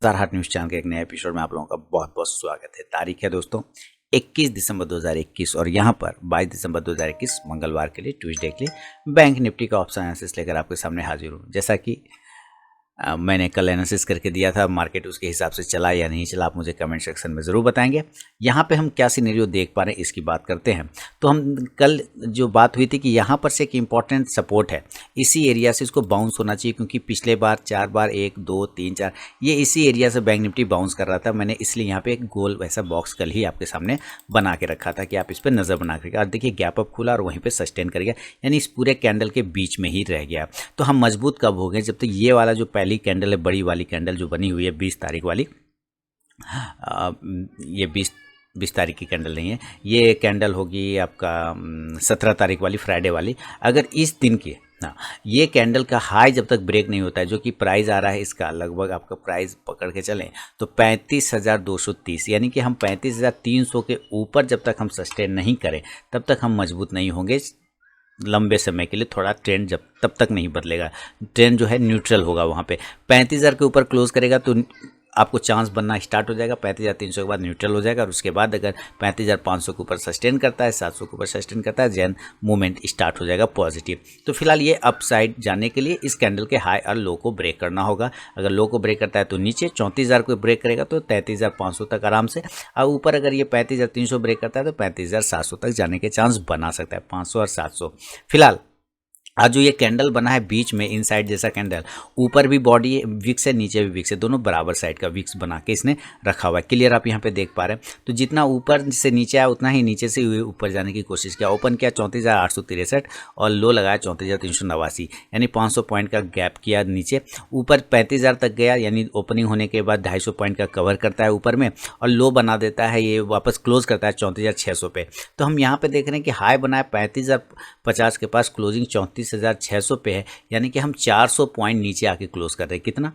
ज़ारहाट news channel के एक नए एपिसोड में आप लोगों का बहुत बहुत स्वागत है। तारीख है दोस्तों 21 दिसंबर 2021 और यहाँ पर 22 दिसंबर 2021 मंगलवार के लिए ट्यूसडे के लिए बैंक निफ्टी का ऑप्शन एनालिसिस लेकर आपके सामने हाजिर हूँ। जैसा कि मैंने कल एनालिसिस करके दिया था, मार्केट उसके हिसाब से चला या नहीं चला, आप मुझे कमेंट सेक्शन में ज़रूर बताएंगे। यहाँ पे हम क्या सिनेरियो देख पा रहे हैं इसकी बात करते हैं। तो हम कल जो बात हुई थी कि यहाँ पर से एक इम्पॉर्टेंट सपोर्ट है, इसी एरिया से इसको बाउंस होना चाहिए, क्योंकि पिछले बार 4 बार 1 2 3 4 ये इसी एरिया से बैंक निफ्टी बाउंस कर रहा था। मैंने इसलिए यहाँ पे एक गोल वैसा बॉक्स कल ही आपके सामने बना के रखा था कि आप इस पर नज़र बना के। और देखिए गैप अप खुला और वहीं पर सस्टेन कर गया, यानी इस पूरे कैंडल के बीच में ही रह गया। तो हम मजबूत कब हो गए? जब तक ये वाला जो पहली कैंडल है, बड़ी वाली कैंडल जो बनी हुई है 20 तारीख वाली, ये 20 तारीख की कैंडल नहीं है, ये कैंडल होगी आपका 17 तारीख वाली, फ्राइडे वाली। अगर इस दिन की ये कैंडल का हाई जब तक ब्रेक नहीं होता है, जो कि प्राइस आ रहा है इसका लगभग आपका प्राइस पकड़ के चलें तो 35,230, यानी कि हम 35,300 के ऊपर जब तक हम सस्टेन नहीं करें तब तक हम मजबूत नहीं होंगे लंबे समय के लिए। थोड़ा ट्रेंड जब तब तक नहीं बदलेगा, ट्रेंड जो है न्यूट्रल होगा। वहाँ पे 35,000 के ऊपर क्लोज करेगा तो आपको चांस बनना स्टार्ट हो जाएगा। 35,300 के बाद न्यूट्रल हो जाएगा और उसके बाद अगर 35,500 के ऊपर सस्टेन करता है, 700 के ऊपर सस्टेन करता है, जैन मूवमेंट स्टार्ट हो जाएगा पॉजिटिव। तो फिलहाल ये अपसाइड जाने के लिए इस कैंडल के हाई और लो को ब्रेक करना होगा। अगर लो को ब्रेक करता है तो नीचे 34,000 को ब्रेक करेगा तो 33,500 तक आराम से, और ऊपर अगर ये 35,300 ब्रेक करता है तो 35,700 तक जाने के चांस बना सकता है, 500 और 700। फिलहाल आज जो ये कैंडल बना है बीच में इनसाइड जैसा कैंडल, ऊपर भी बॉडी विक्स है, नीचे भी विक्स है, दोनों बराबर साइड का विक्स बना के इसने रखा हुआ है। क्लियर आप यहाँ पे देख पा रहे हैं। तो जितना ऊपर से नीचे आया उतना ही नीचे से ऊपर जाने की कोशिश किया। ओपन किया 34,863 और लो लगाया 34,389, यानी 500 पॉइंट का गैप किया नीचे। ऊपर 35,000 तक गया, यानी ओपनिंग होने के बाद 250 पॉइंट का कवर करता है ऊपर में और लो बना देता है, ये वापस क्लोज करता है 34,600 पे। तो हम यहाँ पे देख रहे हैं कि हाई बनाया 35,050 के पास, क्लोजिंग 34,600 पे है, यानी कि हम 400 पॉइंट नीचे आके क्लोज कर रहे हैं। कितना?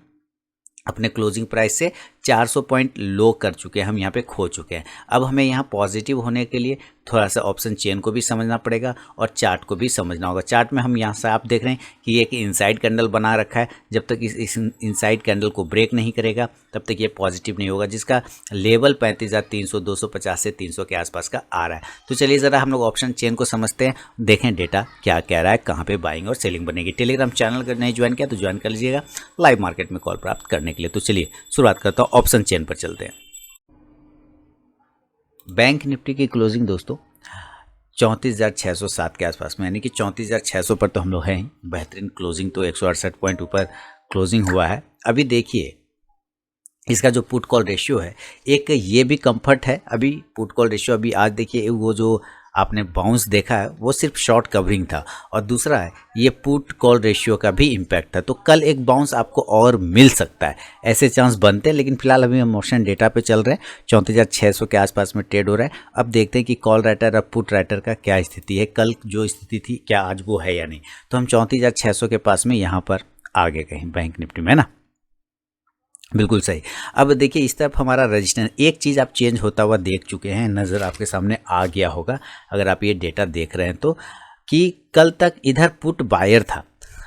अपने क्लोजिंग प्राइस से 400 पॉइंट लो कर चुके हैं, हम यहाँ पे खो चुके हैं। अब हमें यहाँ पॉजिटिव होने के लिए थोड़ा सा ऑप्शन चेन को भी समझना पड़ेगा और चार्ट को भी समझना होगा। चार्ट में हम यहाँ से आप देख रहे हैं कि एक इनसाइड कैंडल बना रखा है। जब तक इस इनसाइड कैंडल को ब्रेक नहीं करेगा तब तक ये पॉजिटिव नहीं होगा, जिसका लेवल 35,300 250 से 300 के आसपास का आ रहा है। तो चलिए ज़रा हम लोग ऑप्शन चेन को समझते हैं, देखें डेटा क्या कह रहा है, कहाँ पे बाइंग और सेलिंग बनेगी। टेलीग्राम चैनल अगर नहीं ज्वाइन किया तो ज्वाइन कर लीजिएगा लाइव मार्केट में कॉल प्राप्त करने के लिए। तो चलिए शुरुआत करता हूँ, ऑप्शन चेन पर चलते हैं। बैंक निफ्टी की क्लोजिंग दोस्तों 34,607 के आसपास में, यानी कि 34,600 पर तो हम लोग हैं। बेहतरीन क्लोजिंग, तो 168 पॉइंट ऊपर क्लोजिंग हुआ है। अभी देखिए इसका जो पुट कॉल रेशियो है, एक ये भी कंफर्ट है। अभी पुट कॉल रेशियो अभी आज देखिए वो जो आपने बाउंस देखा है वो सिर्फ शॉर्ट कवरिंग था, और दूसरा है ये पुट कॉल रेशियो का भी इम्पैक्ट था। तो कल एक बाउंस आपको और मिल सकता है, ऐसे चांस बनते हैं। लेकिन फिलहाल अभी हम मोशन डेटा पे चल रहे हैं, 34,600 के आसपास में ट्रेड हो रहा है। अब देखते हैं कि कॉल राइटर और पुट राइटर का क्या स्थिति है, कल जो स्थिति थी क्या आज वो है या नहीं। तो हम 34,600 के पास में यहाँ पर आगे कहीं बैंक निफ्टी में, है ना, बिल्कुल सही। अब देखिए इस तरफ हमारा रजिस्टेंस, एक चीज़ आप चेंज होता हुआ देख चुके हैं, नज़र आपके सामने आ गया होगा अगर आप ये डेटा देख रहे हैं तो, कि कल तक इधर पुट बायर था,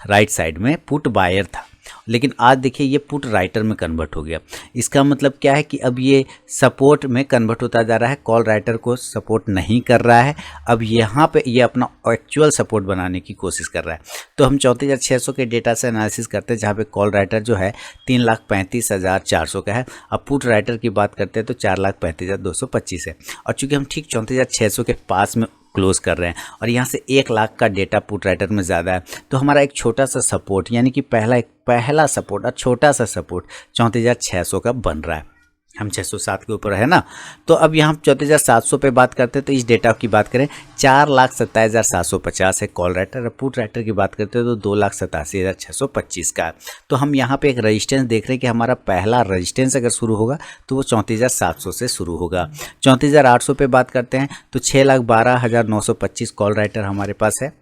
राइट साइड में पुट बायर था, लेकिन आज देखिए ये पुट राइटर में कन्वर्ट हो गया। इसका मतलब क्या है कि अब ये सपोर्ट में कन्वर्ट होता जा रहा है, कॉल राइटर को सपोर्ट नहीं कर रहा है। अब यहाँ पे ये अपना एक्चुअल सपोर्ट बनाने की कोशिश कर रहा है। तो हम 34,600 के डेटा से एनालिसिस करते हैं, जहाँ पे कॉल राइटर जो है 3,35,400 का है। अब पुट राइटर की बात करते हैं तो 4,35,225 है, और चूँकि हम ठीक 34,600 के पास में क्लोज कर रहे हैं और यहाँ से 1 लाख का डेटा पुट राइटर में ज़्यादा है, तो हमारा एक छोटा सा सपोर्ट, यानी कि पहला सपोर्ट और छोटा सा सपोर्ट 34,600 का बन रहा है। हम 607 के ऊपर है ना। तो अब यहाँ 34,700 पे बात करते हैं, तो इस डेटा की बात करें 4,27,750 है कॉल राइटर, और पुट राइटर की बात करते हैं तो 2,87,625 का है। तो हम यहाँ पे एक रजिस्टेंस देख रहे हैं कि हमारा पहला रजिस्टेंस अगर शुरू होगा तो वो 34,700 से शुरू होगा। 34,800 पे बात करते हैं तो 6,12,925 कॉल राइटर हमारे पास है।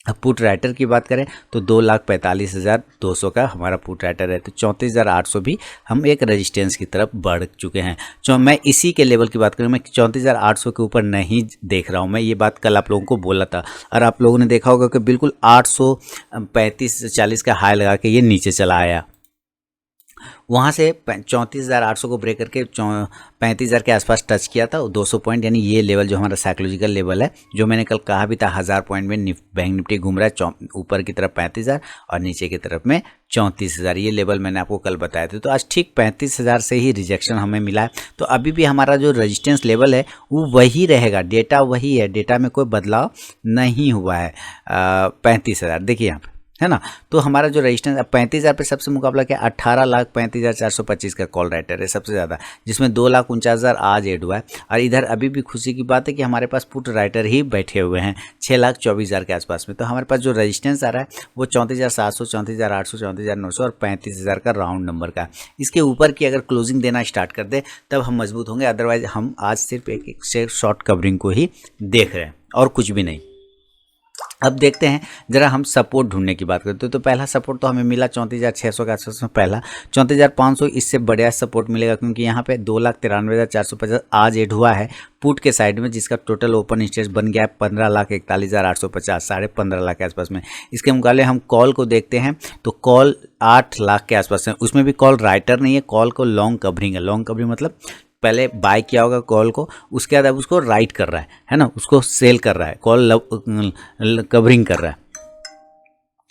अब पुट राइटर की बात करें तो 2,45,200 का हमारा पुट राइटर है। तो 34,800 भी हम एक रेजिस्टेंस की तरफ बढ़ चुके हैं। मैं इसी के लेवल की बात करूँ, मैं 34,800 के ऊपर नहीं देख रहा हूँ। मैं ये बात कल आप लोगों को बोला था और आप लोगों ने देखा होगा कि बिल्कुल 835-40 का हाई लगा के ये नीचे चला आया। वहाँ से 34,800 को ब्रेक करके 35,000 के आसपास टच किया था, 200 पॉइंट, यानी ये लेवल जो हमारा साइकोलॉजिकल लेवल है, जो मैंने कल कहा भी था 1000 पॉइंट में बैंक निफ्टी घूम रहा है, ऊपर की तरफ 35,000 और नीचे की तरफ में 34,000, ये लेवल मैंने आपको कल बताया था। तो आज ठीक 35,000 से ही रिजेक्शन हमें मिला है। तो अभी भी हमारा जो रेजिस्टेंस लेवल है वो वही रहेगा, डेटा वही है, डेटा में कोई बदलाव नहीं हुआ है। 35,000 देखिए यहाँ पे, है ना। तो हमारा जो रेजिस्टेंस 35,000 पे सबसे मुकाबला क्या, 18,35,425 का कॉल राइटर है सबसे ज़्यादा, जिसमें 2,49,000 आज ऐड हुआ है। और इधर अभी भी खुशी की बात है कि हमारे पास पुट राइटर ही बैठे हुए हैं 6,24,000 के आसपास में। तो हमारे पास जो रेजिस्टेंस आ रहा है वो 34,700, 34,800, 34,900 और 35,000 का राउंड नंबर का। इसके ऊपर की अगर क्लोजिंग देना स्टार्ट कर दे तब हम मजबूत होंगे, अदरवाइज हम आज सिर्फ एक शेयर शॉर्ट कवरिंग को ही देख रहे हैं और कुछ भी नहीं। अब देखते हैं जरा हम सपोर्ट ढूंढने की बात करते हैं। तो पहला सपोर्ट तो हमें मिला 34,600 के आसपास में, पहला 34,500, इससे बढ़िया सपोर्ट मिलेगा क्योंकि यहाँ पे 2,93,450 आज ऐड हुआ है पुट के साइड में, जिसका टोटल ओपन स्टेज बन गया है 15,41,850, 15.5 लाख के आसपास में। इसके मुकाबले हम कॉल को देखते हैं तो कॉल 8 लाख के आसपास है, उसमें भी कॉल राइटर नहीं है, कॉल को लॉन्ग कवरिंग है। लॉन्ग कवरिंग मतलब पहले बाय किया होगा कॉल को, उसके बाद अब उसको राइट कर रहा है ना, उसको सेल कर रहा है, कॉल कवरिंग कर रहा है।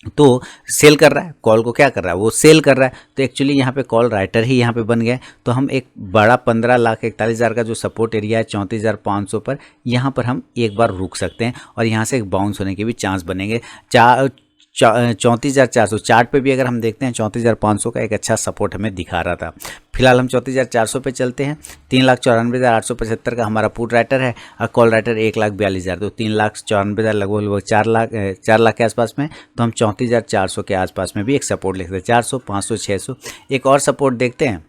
तो सेल कर रहा है, कॉल को क्या कर रहा है, वो सेल कर रहा है। तो एक्चुअली यहाँ पे कॉल राइटर ही यहाँ पे बन गया। तो हम एक बड़ा 15,41,000 का जो सपोर्ट एरिया है 34,500 पर, यहाँ पर हम एक बार रुक सकते हैं और यहाँ से एक बाउंस होने के भी चांस बनेंगे। 34,400 चार्ट पे भी अगर हम देखते हैं 34,500 का एक अच्छा सपोर्ट हमें दिखा रहा था। फिलहाल हम 34,400 पे चलते हैं। 3,94,875 का हमारा पुट राइटर है और कॉल राइटर 1,42,000, तो 3,94,000 लगभग 4 लाख के आसपास में। तो हम 34,400 के आसपास में भी एक सपोर्ट लिखते हैं, 400, 500, 600। एक और सपोर्ट देखते हैं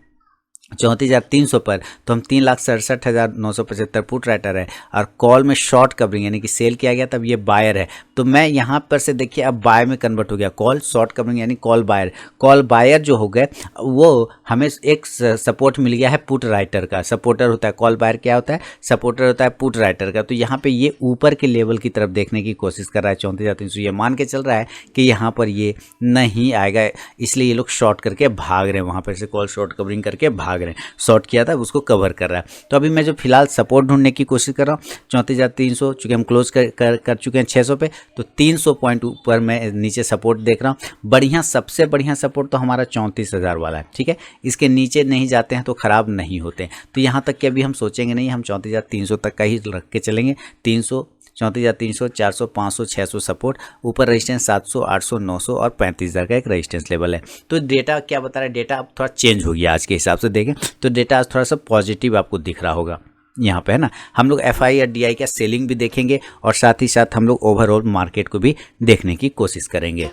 34,300 पर, तो हम 3,67,975 पुट राइटर है और कॉल में शॉर्ट कवरिंग यानी कि सेल किया गया तब ये बायर है। तो मैं यहाँ पर से देखिए अब बाय में कन्वर्ट हो गया, कॉल शॉर्ट कवरिंग यानी कॉल बायर। कॉल बायर जो हो गए वो हमें एक सपोर्ट मिल गया है पुट राइटर का। सपोर्टर होता है कॉल बायर, क्या होता है, सपोर्टर होता है पुट राइटर का। तो यहाँ पे ये ऊपर के लेवल की तरफ देखने की कोशिश कर रहा है 34,300, ये मान के चल रहा है कि यहाँ पर ये नहीं आएगा, इसलिए ये लोग शॉर्ट करके भाग रहे हैं, वहाँ पर से कॉल शॉर्ट कवरिंग करके भाग रहे हैं, शॉर्ट किया था उसको कवर कर रहा है। तो अभी मैं जो फिलहाल सपोर्ट ढूंढने की कोशिश कर रहा हूँ 34,300, चूँकि हम क्लोज कर चुके हैं 600 पे, तो 300 पॉइंट ऊपर मैं नीचे सपोर्ट देख रहा हूँ। बढ़िया, सबसे बढ़िया सपोर्ट तो हमारा 34,000 वाला है, ठीक है। इसके नीचे नहीं जाते हैं तो ख़राब नहीं होते। तो यहाँ तक कि अभी हम सोचेंगे नहीं, हम 34,300 तक का ही रख के चलेंगे। 300, 34,300, 400, 500, 600 सपोर्ट, ऊपर रेजिस्टेंस 700, 800, 900 और 35,000 का एक रेजिस्टेंस लेवल है। तो डेटा क्या बता रहा है, डेटा अब थोड़ा चेंज हो गया आज के हिसाब से देखें तो डेटा आज थोड़ा सा पॉजिटिव आपको दिख रहा होगा यहाँ पे, है ना। हम लोग FI और DI का सेलिंग भी देखेंगे और साथ ही साथ हम लोग ओवरऑल मार्केट को भी देखने की कोशिश करेंगे।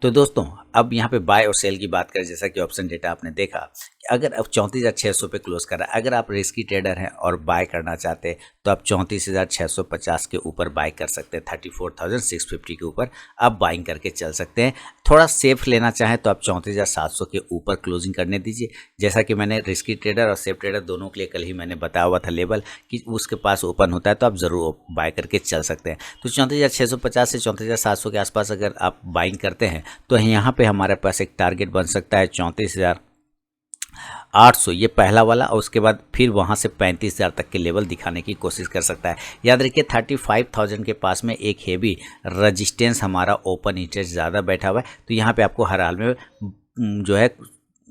तो दोस्तों अब यहाँ पे बाय और सेल की बात करें, जैसा कि ऑप्शन डेटा आपने देखा कि अगर अब 34,600 पे क्लोज कर रहा है, अगर आप रिस्की ट्रेडर हैं और बाय करना चाहते हैं तो आप 34,650 के ऊपर बाय कर सकते हैं, 34,650 के ऊपर आप बाइंग करके चल सकते हैं। थोड़ा सेफ लेना चाहें तो आप 34,700 के ऊपर क्लोजिंग करने दीजिए। जैसा कि मैंने रिस्की ट्रेडर और सेफ ट्रेडर दोनों के लिए कल ही मैंने बताया हुआ था लेवल कि उसके पास ओपन होता है तो आप ज़रूर बाय करके चल सकते हैं। तो 34,650 से 34,700 के आसपास अगर आप बाइंग करते हैं तो यहाँ पे हमारे पास एक टारगेट बन सकता है 34,800, ये पहला वाला, और उसके बाद फिर वहाँ से 35,000 तक के लेवल दिखाने की कोशिश कर सकता है। याद रखिए 35,000 के पास में एक हेवी रजिस्टेंस हमारा ओपन इंटरेस्ट ज़्यादा बैठा हुआ है। तो यहाँ पे आपको हर हाल में जो है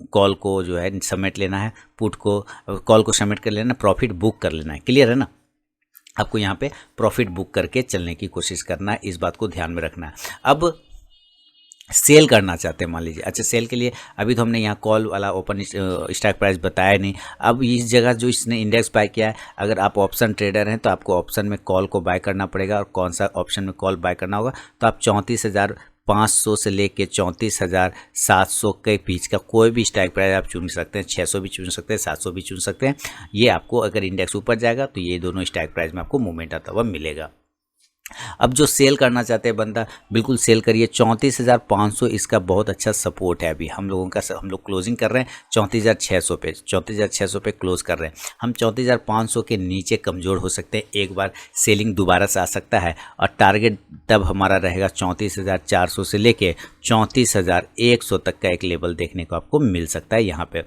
कॉल को जो है समेट लेना है, पुट को कॉल को समेट कर लेना, प्रॉफिट बुक कर लेना है। क्लियर है ना, आपको यहाँ पे प्रॉफिट बुक करके चलने की कोशिश करना है, इस बात को ध्यान में रखना है। अब सेल करना चाहते हैं मान लीजिए, अच्छा सेल के लिए अभी तो हमने यहाँ कॉल वाला ओपन स्ट्राइक प्राइस बताया नहीं। अब इस जगह जो इसने इंडेक्स बाय किया है, अगर आप ऑप्शन ट्रेडर हैं तो आपको ऑप्शन में कॉल को बाय करना पड़ेगा। और कौन सा ऑप्शन में कॉल बाय करना होगा, तो आप 34,500 से लेके 34,700 के बीच का कोई भी स्ट्राइक प्राइस आप चुन सकते हैं। 600 भी चुन सकते हैं, 700 भी चुन सकते हैं। ये आपको अगर इंडेक्स ऊपर जाएगा तो ये दोनों स्ट्राइक प्राइस में आपको मूवमेंट आता हुआ मिलेगा। अब जो सेल करना चाहते हैं बंदा, बिल्कुल सेल करिए। 34,500 इसका बहुत अच्छा सपोर्ट है। अभी हम लोगों का हम लोग क्लोजिंग कर रहे हैं 34,600 पे, 34,600 पे क्लोज कर रहे हैं हम। 34,500 के नीचे कमज़ोर हो सकते हैं, एक बार सेलिंग दोबारा से आ सकता है और टारगेट तब हमारा रहेगा 34,400 से लेके 34,100 तक का एक लेवल देखने को आपको मिल सकता है यहाँ पे।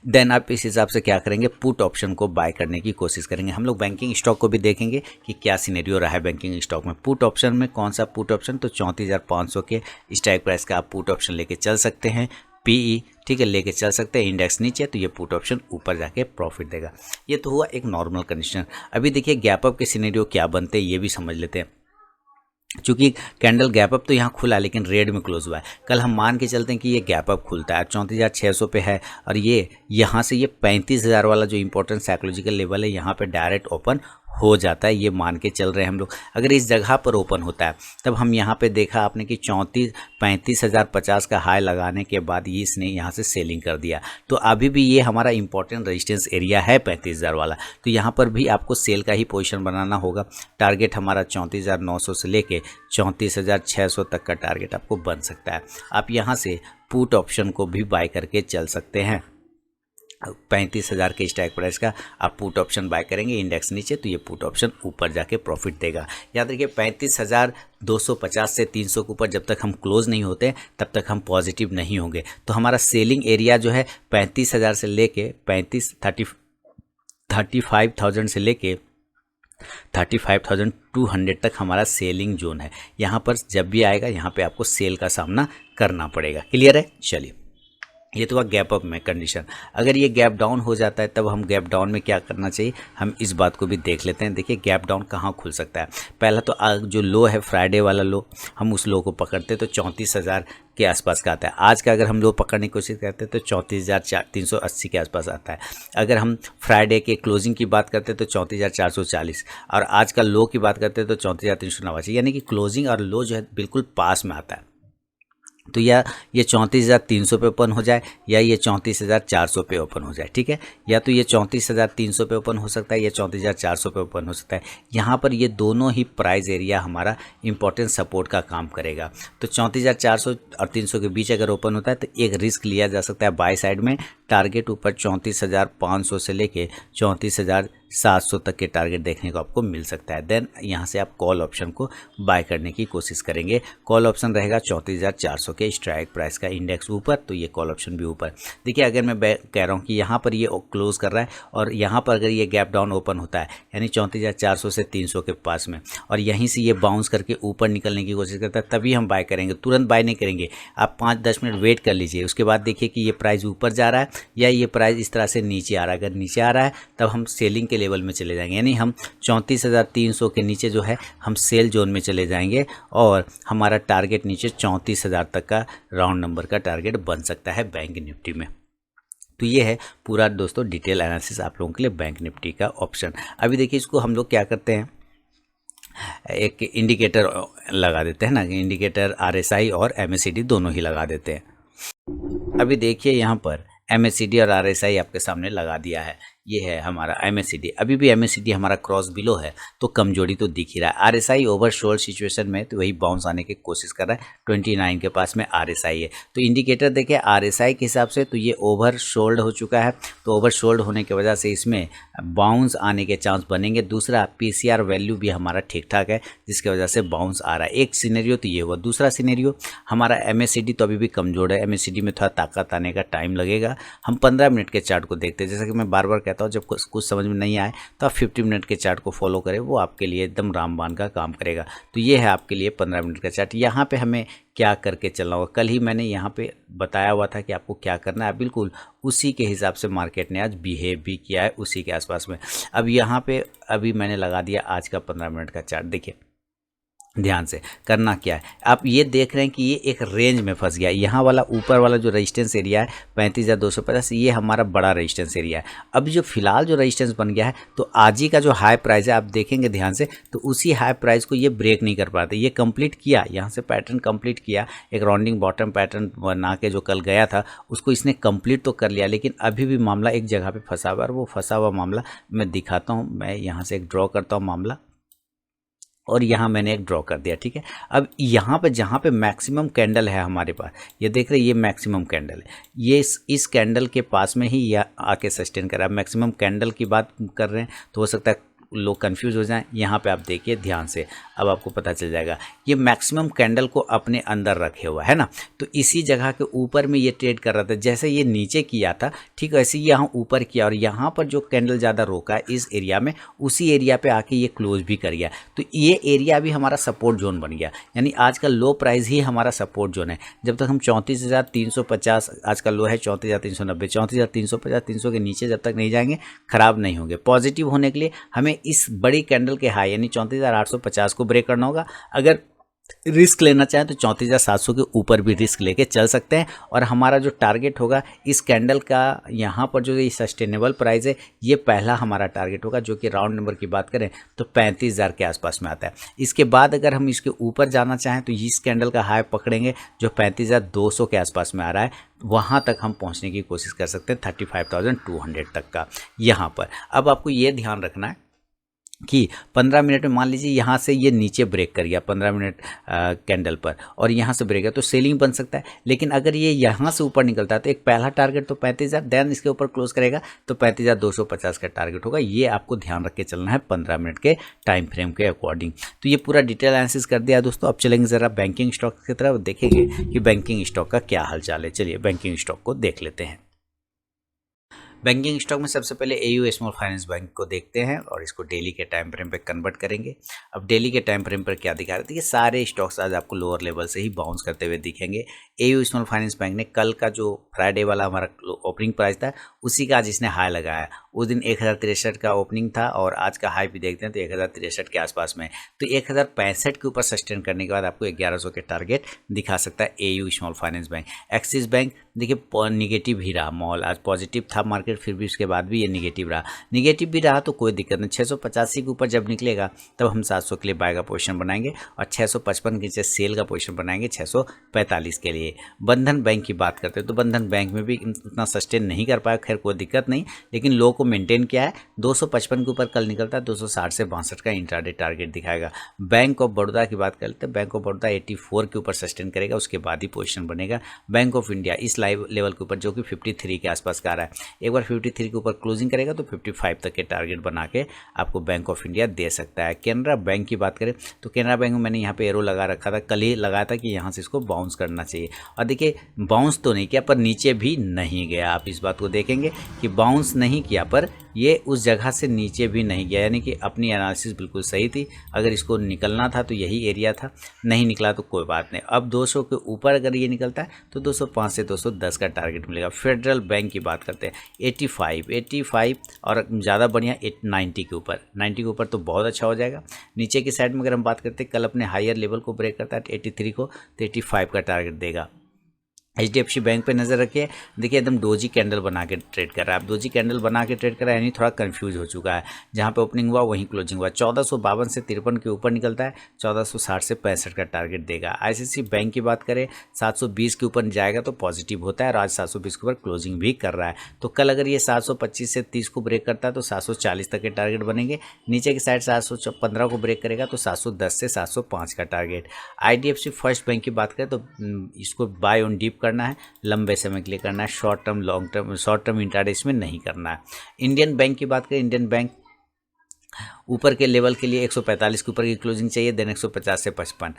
देन आप इस हिसाब से क्या करेंगे, पुट ऑप्शन को बाय करने की कोशिश करेंगे। हम लोग बैंकिंग स्टॉक को भी देखेंगे कि क्या सिनेरियो रहा है बैंकिंग स्टॉक में। पुट ऑप्शन में कौन सा पुट ऑप्शन, तो 34,500 के स्ट्राइक प्राइस का आप पुट ऑप्शन लेके चल सकते हैं। पीई ठीक है लेके चल सकते हैं। इंडेक्स नीचे तो ये पुट ऑप्शन ऊपर जाके प्रॉफिट देगा। ये तो हुआ एक नॉर्मल कंडीशन। अभी देखिए गैप अप के सिनेरियो क्या बनते हैं ये भी समझ लेते हैं। चूंकि कैंडल गैप अप तो यहाँ खुला लेकिन रेड में क्लोज हुआ है। कल हम मान के चलते हैं कि ये गैप अप खुलता है 34,600 पे है और ये यहाँ से ये 35,000 वाला जो इंपॉर्टेंट साइकोलॉजिकल लेवल है यहाँ पे डायरेक्ट ओपन हो जाता है, ये मान के चल रहे हैं हम लोग। अगर इस जगह पर ओपन होता है तब हम यहाँ पे देखा आपने कि 35,050 का हाई लगाने के बाद ये इसने यहाँ से सेलिंग कर दिया। तो अभी भी ये हमारा इंपॉर्टेंट रेजिस्टेंस एरिया है 35,000 वाला, तो यहाँ पर भी आपको सेल का ही पोजीशन बनाना होगा। टारगेट हमारा 34,900 से लेके 34,600 तक का टारगेट आपको बन सकता है। आप यहाँ से पुट ऑप्शन को भी बाय करके चल सकते हैं। 35,000 के स्ट्राइक प्राइस का आप पुट ऑप्शन बाय करेंगे, इंडेक्स नीचे तो ये पुट ऑप्शन ऊपर जाके प्रॉफिट देगा। याद रखिए 35,250 से 300 के ऊपर जब तक हम क्लोज नहीं होते तब तक हम पॉजिटिव नहीं होंगे। तो हमारा सेलिंग एरिया जो है 35,000 से लेके 35,000 से लेके 35,200 तक हमारा सेलिंग जोन है। यहाँ पर जब भी आएगा यहाँ पे आपको सेल का सामना करना पड़ेगा। क्लियर है? चलिए ये तो हुआ गैप अप में कंडीशन। अगर ये गैप डाउन हो जाता है तब हम गैप डाउन में क्या करना चाहिए, हम इस बात को भी देख लेते हैं। देखिए गैप डाउन कहाँ खुल सकता है। पहला तो जो लो है फ्राइडे वाला लो, हम उस लो को पकड़ते हैं तो 34,000 के आसपास का आता है। आज का अगर हम लो पकड़ने की कोशिश करते हैं तो 34,380 के आसपास आता है। अगर हम फ्राइडे के क्लोजिंग की बात करते हैं तो 34,440 और आज का लो की बात करते हैं तो 34,389, यानी कि क्लोजिंग और लो जो है बिल्कुल पास में आता है। तो या ये 34,300 पे ओपन हो जाए या ये 34,400 पे ओपन हो जाए, ठीक है। या तो ये 34,300 पे ओपन हो सकता है या 34,400 पे ओपन हो सकता है। यहाँ पर ये दोनों ही प्राइस एरिया हमारा इंपॉर्टेंट सपोर्ट का काम करेगा। तो 34,400 और 300 के बीच अगर ओपन होता है तो एक रिस्क लिया जा सकता है बाय साइड में। टारगेट ऊपर 34,500 से लेके 34,700 तक के टारगेट देखने को आपको मिल सकता है। देन यहाँ से आप कॉल ऑप्शन को बाय करने की कोशिश करेंगे। कॉल ऑप्शन रहेगा 34,400 के स्ट्राइक प्राइस का, इंडेक्स ऊपर तो ये कॉल ऑप्शन भी ऊपर। देखिए अगर मैं कह रहा हूँ कि यहाँ पर ये क्लोज कर रहा है और यहाँ पर अगर ये गैप डाउन ओपन होता है यानी 34,400 से 300 के पास में और यहीं से ये बाउंस करके ऊपर निकलने की कोशिश करता है तभी हम बाय करेंगे। तुरंत बाय नहीं करेंगे, आप 5-10 मिनट वेट कर लीजिए। उसके बाद देखिए कि ये प्राइस ऊपर जा रहा है या ये प्राइस इस तरह से नीचे आ रहा है। अगर नीचे आ रहा है तब हम सेलिंग के लेवल में चले जाएंगे, यानी हम 34,300 के नीचे जो है हम सेल जोन में चले जाएंगे और हमारा टारगेट नीचे 34,000 तक का राउंड नंबर का टारगेट बन सकता है बैंक निफ्टी में। तो ये है पूरा दोस्तों डिटेल एनालिसिस आप लोगों के लिए बैंक निफ्टी का ऑप्शन। अभी देखिए इसको हम लोग क्या करते हैं, एक इंडिकेटर लगा देते हैं ना, इंडिकेटर RSI और MACD दोनों ही लगा देते हैं। अभी देखिए यहाँ पर MACD और RSI आपके सामने लगा दिया है। ये है हमारा MACD। अभी भी MACD हमारा क्रॉस बिलो है तो कमजोरी तो दिख ही रहा है। RSI ओवरसोल्ड सिचुएशन में तो वही बाउंस आने की कोशिश कर रहा है। 29 के पास में RSI है। तो इंडिकेटर देखिए RSI के हिसाब से तो ये ओवरसोल्ड हो चुका है, तो ओवरसोल्ड होने की वजह से इसमें बाउंस आने के चांस बनेंगे। दूसरा PCR वैल्यू भी हमारा ठीक ठाक है जिसकी वजह से बाउंस आ रहा है। एक सिनेरियो तो ये हुआ। दूसरा सिनेरियो हमारा MACD तो अभी भी कमजोर है। MACD में थोड़ा ताकत आने का टाइम लगेगा। हम 15 मिनट के चार्ट को देखते हैं। जैसा कि मैं बार बार कहता हूँ जब कुछ समझ में नहीं आए तो आप 50 मिनट के चार्ट को फॉलो करें, वो आपके लिए एकदम रामबाण का काम करेगा। तो ये है आपके लिए 15 मिनट का चार्ट। यहाँ पे हमें क्या करके चलना होगा, कल ही मैंने यहाँ पे बताया हुआ था कि आपको क्या करना है। बिल्कुल उसी के हिसाब से मार्केट ने आज बिहेव भी किया है, उसी के आसपास में। अब यहाँ पे अभी मैंने लगा दिया आज का 15 मिनट का चार्ट। देखिए ध्यान से करना क्या है, आप ये देख रहे हैं कि ये एक रेंज में फंस गया। यहाँ वाला ऊपर वाला जो रेजिस्टेंस एरिया है 35,250, ये हमारा बड़ा रेजिस्टेंस एरिया है। अब जो फिलहाल जो रेजिस्टेंस बन गया है तो आज ही का जो हाई प्राइस है आप देखेंगे ध्यान से, तो उसी हाई प्राइस को ये ब्रेक नहीं कर पाते। ये कंप्लीट किया, यहाँ से पैटर्न कंप्लीट किया, एक राउंडिंग बॉटम पैटर्न बना के जो कल गया था उसको इसने कंप्लीट तो कर लिया, लेकिन अभी भी मामला एक जगह पर फंसा हुआ है। और वो फंसा हुआ मामला मैं दिखाता हूँ। मैं यहाँ से एक ड्रॉ करता हूँ मामला। और यहाँ मैंने एक ड्रॉ कर दिया, ठीक है। अब यहाँ पे जहाँ पे मैक्सिमम कैंडल है हमारे पास, ये देख रहे हैं, ये मैक्सिमम कैंडल है, ये इस कैंडल के पास में ही यह आके सस्टेन कर रहा है। मैक्सिमम कैंडल की बात कर रहे हैं तो हो सकता है लोग कंफ्यूज हो जाएं। यहाँ पे आप देखिए ध्यान से, अब आपको पता चल जाएगा। ये मैक्सिमम कैंडल को अपने अंदर रखे हुआ है ना, तो इसी जगह के ऊपर में ये ट्रेड कर रहा था। जैसे ये नीचे किया था, ठीक वैसे ही यहाँ ऊपर किया, और यहाँ पर जो कैंडल ज़्यादा रोका है इस एरिया में, उसी एरिया पे आके ये क्लोज भी कर गया। तो ये एरिया भी हमारा सपोर्ट जोन बन गया, यानी आज का लो प्राइस ही हमारा सपोर्ट जोन है। जब तक हम 34,350, आज का लो है 34,390, 34,350, 300 के नीचे जब तक नहीं जाएंगे खराब नहीं होंगे। पॉजिटिव होने के लिए हमें इस बड़ी कैंडल के हाई यानी 34,850 को ब्रेक करना होगा। अगर रिस्क लेना चाहें तो 34,700 के ऊपर भी रिस्क लेके चल सकते हैं। और हमारा जो टारगेट होगा इस कैंडल का, यहाँ पर जो ये सस्टेनेबल प्राइस है, ये पहला हमारा टारगेट होगा, जो कि राउंड नंबर की बात करें तो 35,000 के आसपास में आता है। इसके बाद अगर हम इसके ऊपर जाना चाहें तो इस कैंडल का हाई पकड़ेंगे जो 35,200 के आसपास में आ रहा है, वहाँ तक हम पहुँचने की कोशिश कर सकते हैं 35,200 तक का यहाँ पर। अब आपको ये ध्यान रखना है कि 15 मिनट में मान लीजिए यहाँ से ये नीचे ब्रेक कर गया 15 मिनट कैंडल पर, और यहाँ से ब्रेक है तो सेलिंग बन सकता है। लेकिन अगर ये यहाँ से ऊपर निकलता है तो एक पहला टारगेट तो 35,000, देन इसके ऊपर क्लोज करेगा तो 35,250 का टारगेट होगा। ये आपको ध्यान रख के चलना है 15 मिनट के टाइम फ्रेम के अकॉर्डिंग। तो ये पूरा डिटेल एनालिसिस कर दिया दोस्तों। अब चलेंगे ज़रा बैंकिंग स्टॉक की तरफ, देखेंगे कि बैंकिंग स्टॉक का क्या हाल चाल है। चलिए बैंकिंग स्टॉक को देख लेते हैं। बैंकिंग स्टॉक में सबसे पहले एयू स्मॉल फाइनेंस बैंक को देखते हैं और इसको डेली के टाइम फ्रेम पे कन्वर्ट करेंगे। अब डेली के टाइम फ्रेम पर क्या दिखा रहे थे, ये सारे स्टॉक्स आज आपको लोअर लेवल से ही बाउंस करते हुए दिखेंगे। एयू स्मॉल फाइनेंस बैंक ने कल का जो फ्राइडे वाला हमारा ओपनिंग प्राइस था उसी का आज इसने हाई लगाया। उस दिन 1063 का ओपनिंग था और आज का हाई भी देखते हैं तो 1063 के आसपास में। तो 1065 के ऊपर सस्टेन करने के बाद आपको 1100 के टारगेट दिखा सकता है AU small finance bank. Axis bank देखिए निगेटिव ही रहा, मॉल आज पॉजिटिव था मार्केट, फिर भी उसके बाद भी ये निगेटिव रहा। निगेटिव भी रहा तो कोई दिक्कत नहीं, 685 के ऊपर जब निकलेगा तब हम 700 के लिए बाय का पोजीशन बनाएंगे और 655 के नीचे सेल का पोजीशन बनाएंगे 645 के लिए। बंधन बैंक की बात करते हैं तो बंधन बैंक में भी उतना सस्टेन नहीं कर पाया, खैर कोई दिक्कत नहीं, लेकिन लो को मेंटेन किया है। 255 के ऊपर कल निकलता है 260 से 62 का इंट्राडे टारगेट दिखाएगा। बैंक ऑफ बड़ौदा की बात करते हैं, बैंक ऑफ बड़ौदा 84 के ऊपर सस्टेन करेगा, उसके बाद ही पोजीशन बनेगा। बैंक ऑफ इंडिया इस लेवल के ऊपर जो कि 53 के आसपास का आ रहा है, एक बार 53 के ऊपर क्लोजिंग करेगा तो 55 तक के टारगेट बना के आपको बैंक ऑफ इंडिया दे सकता है। कैनरा बैंक की बात करें तो कैनरा बैंक में मैंने यहाँ पे एरो लगा रखा था, कल ही लगाया था कि यहाँ से इसको बाउंस करना चाहिए, और देखिए बाउंस तो नहीं किया पर नीचे भी नहीं गया। आप इस बात को देखेंगे कि बाउंस नहीं किया पर ये उस जगह से नीचे भी नहीं गया, यानी कि अपनी एनालिसिस बिल्कुल सही थी। अगर इसको निकलना था तो यही एरिया था, नहीं निकला तो कोई बात नहीं। अब 200 के ऊपर अगर ये निकलता है तो 205 से 210 का टारगेट मिलेगा। फेडरल बैंक की बात करते हैं 85 और ज़्यादा बढ़िया 90 के ऊपर, 90 के ऊपर तो बहुत अच्छा हो जाएगा। नीचे की साइड में अगर हम बात करते हैं, कल अपने हायर लेवल को ब्रेक करता है 83 को तो 85 का टारगेट देगा। HDFC बैंक पे नज़र रखिए, देखिए एकदम डोजी कैंडल बना के ट्रेड कर रहा है। अब डोजी कैंडल बना के ट्रेड कर रहा है यानी थोड़ा कंफ्यूज हो चुका है, जहाँ पे ओपनिंग हुआ वहीं क्लोजिंग हुआ। 1452 से 53 के ऊपर निकलता है, 1460 से 65 का टारगेट देगा। ICICI बैंक की बात करें 720 के ऊपर जाएगा तो पॉजिटिव होता है और आज 720 के ऊपर क्लोजिंग भी कर रहा है। तो कल अगर ये 725 से 30 को ब्रेक करता है तो 740 तक के टारगेट बनेंगे। नीचे की साइड 715 को ब्रेक करेगा तो 710 से 705 का टारगेट। IDFC फर्स्ट बैंक की बात करें तो इसको बाय ऑन डिप करना है, लंबे समय के लिए करना है, short term long term short term intraday इसमें नहीं करना है। इंडियन बैंक की बात करें, इंडियन बैंक ऊपर के लेवल के लिए 145 के ऊपर की क्लोजिंग चाहिए, देन 150 से 55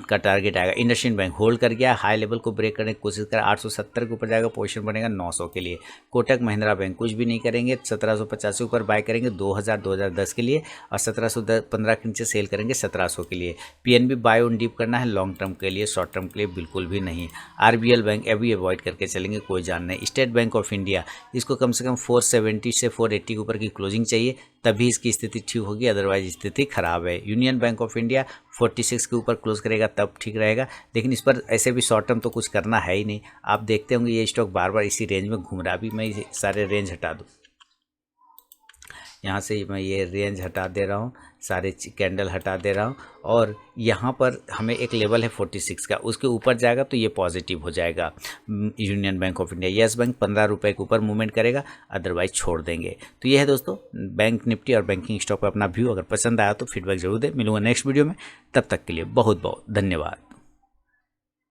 का टारगेट आएगा। इंडसइंड बैंक होल्ड कर गया, हाई लेवल को ब्रेक करने की कोशिश कर 870 के ऊपर जाएगा, पोजीशन बनेगा 900 के लिए। कोटक महिंद्रा बैंक कुछ भी नहीं करेंगे, 1750 के ऊपर बाय करेंगे 2010 के लिए और 1715 के नीचे सेल करेंगे 1700 के लिए। PNB बाय ऑन डिप करना है लॉन्ग टर्म के लिए, शॉर्ट टर्म के लिए बिल्कुल भी नहीं। RBL बैंक अभी अवॉइड करके चलेंगे, कोई जान नहीं। स्टेट बैंक ऑफ इंडिया इसको कम से कम 470 से 480 के ऊपर की क्लोजिंग चाहिए, तभी इसकी स्थिति ठीक होगी, अदरवाइज स्थिति खराब है। यूनियन बैंक ऑफ इंडिया 46 के ऊपर क्लोज करेगा तब ठीक रहेगा, लेकिन इस पर ऐसे भी शॉर्ट टर्म तो कुछ करना है ही नहीं। आप देखते होंगे ये स्टॉक बार बार इसी रेंज में घूम रहा है, अभी मैं सारे रेंज हटा दूँ, यहाँ से मैं ये रेंज हटा दे रहा हूँ, सारे कैंडल हटा दे रहा हूँ, और यहाँ पर हमें एक लेवल है 46 का, उसके ऊपर जाएगा तो ये पॉजिटिव हो जाएगा। Union bank of India, yes bank 15 रुपये के ऊपर मूवमेंट करेगा, अदरवाइज छोड़ देंगे। तो ये है दोस्तों बैंक निफ्टी और बैंकिंग स्टॉक पर अपना व्यू। अगर पसंद आया तो फीडबैक जरूर दें। मिलूंगा नेक्स्ट वीडियो में, तब तक के लिए बहुत बहुत धन्यवाद।